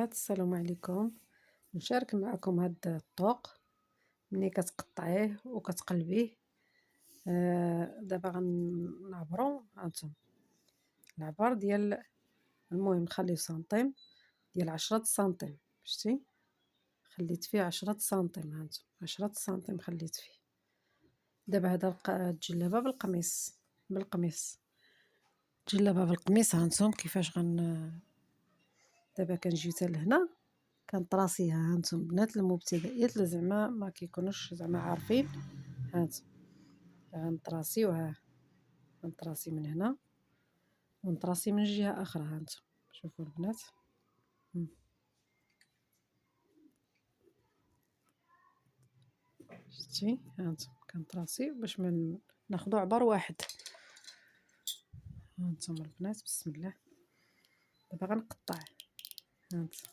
السلام عليكم. نشارك معكم هاد الطوق ملي كتقطعيه وكتقلبيه. دابا غنعبرو هانتوما العبار ديال، المهم نخليو سنتيم ديال 10 سنتيم. شتي خليت فيه 10 سنتيم، هانتوما 10 سنتيم خليت فيه. دابا هذا الجلابه بالقميص هانتوما كيفاش دابا كنجيو حتى لهنا كنطراسيها. هانتوما بنات المبتدئات اللي زعما ما كيكونوش زعما عارفين، هانتوما غنطراسيوها، غنطراسي من هنا ونطراسي من جهة اخرى. هانتوما شوفوا البنات، شتي هانتوما كنطراسيو باش من ناخدو عبر واحد. هانتوما البنات بسم الله. دابا غنقطع، هانتوما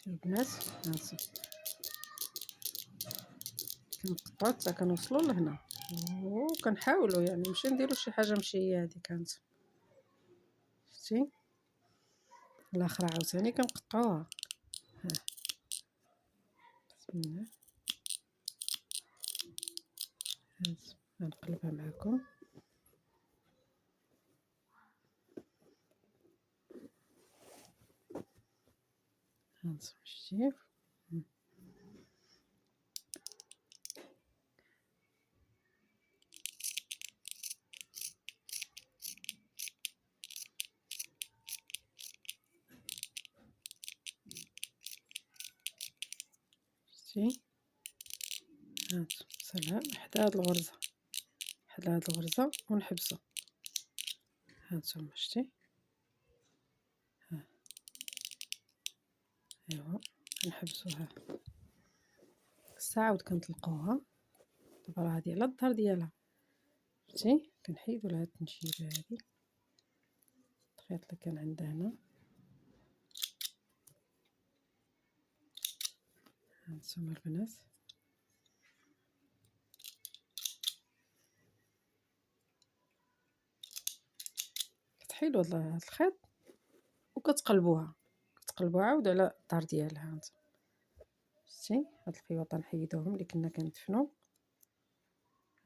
البنات، هانتوما كنقطعو حتى كنوصلو لهنا وكنحاولوا يعني ماشي نديرو شي حاجه ماشي هي هذيك. هانتوما شتي الاخرى عاوتاني كنقطعوها. ها بسم الله. غنقلبها معكم. هانتوما شتي شتي هانتوما سلام حدا هاد الغرزه، حدا هاد الغرزه ونحبسو. هانتوما شتي، ها ايوا كنحبسوها الساعه عاود كنطلقوها. دابا راه هادي على الظهر ديالها، شتي كنحيدو لها التنشيبه هادي، الخيط اللي كان عندها هنا. هانتوما البنات كتحيدو هاد الخيط وكتقلبوها عاود على الظهر ديالها. هانتوما شتي هاد الخيوط نحيدوهم اللي كنا كندفنو،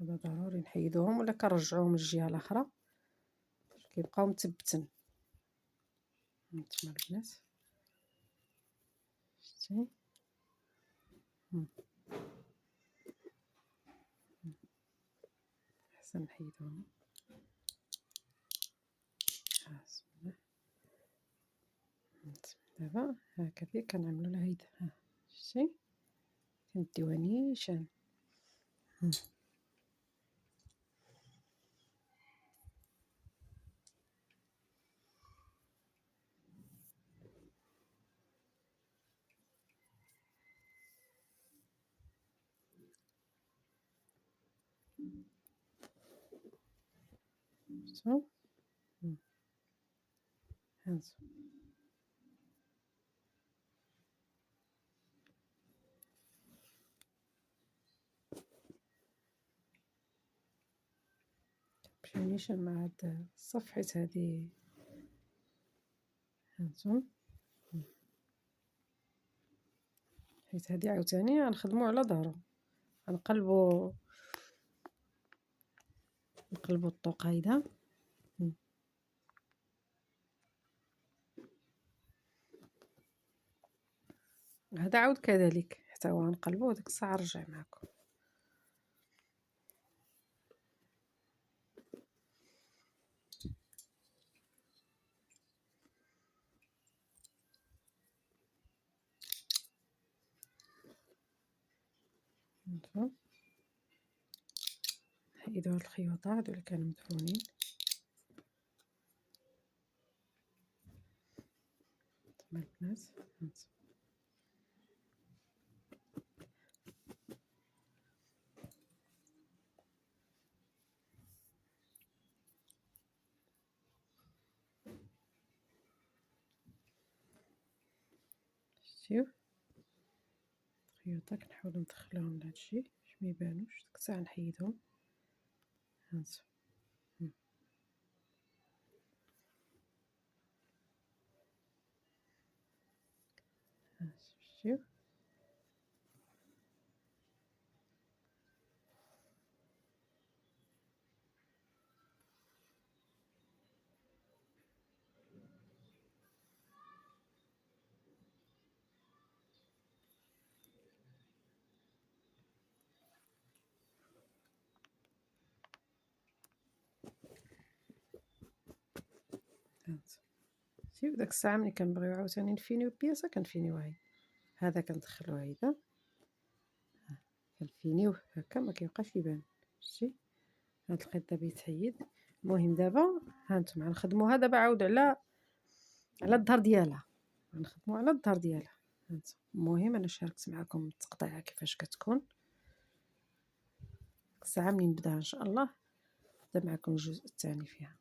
هذا ضروري نحيدوهم ولا كنرجعوهم للجهه الاخرى كيبقاو مثبتين. هانتوما البنات شتي احسن نحيدوهم. بسم الله. دابا هكذا كنعملو لها هيدا، ها شتي كنديوها نيشان. شفتو هانتوما نمشيو نيشان مع هاد الصف حيت هادي. هانتوما حيت هادي عاوتاني غنخدمو على ظهرو، غنقلبو الطوق هيدا. هذا عاود كذلك حتى هو غنقلبوه ديك الساعه نرجع معكم. هانتوما نحيدو هاد الخيوطات هادو اللي كانوا مدفونين. هانتوما البنات شتيو شتيو داك نحاولو ندخلوهم لهادشي باش ميبانوش، ديك الساعة نحيدهم. هانتو شتيو. هانتو شتيو داك الساعة ملي كنبغيو عاوتاني نفينيو بياسة كنفينيوها، هذا كندخلو هيدا كنفينيوه هكا ما كيبقاش يبان. شتي هاد الخيط دابا يتحيد. المهم دابا هانتوما غنخدموها دابا عاود على الظهر ديالها، غنخدمو على الظهر ديالها. هانتوما المهم انا شاركت معكم التقطيعه كيفاش كتكون. ديك الساعه منين نبدا ان شاء الله نبدا معكم الجزء الثاني فيها.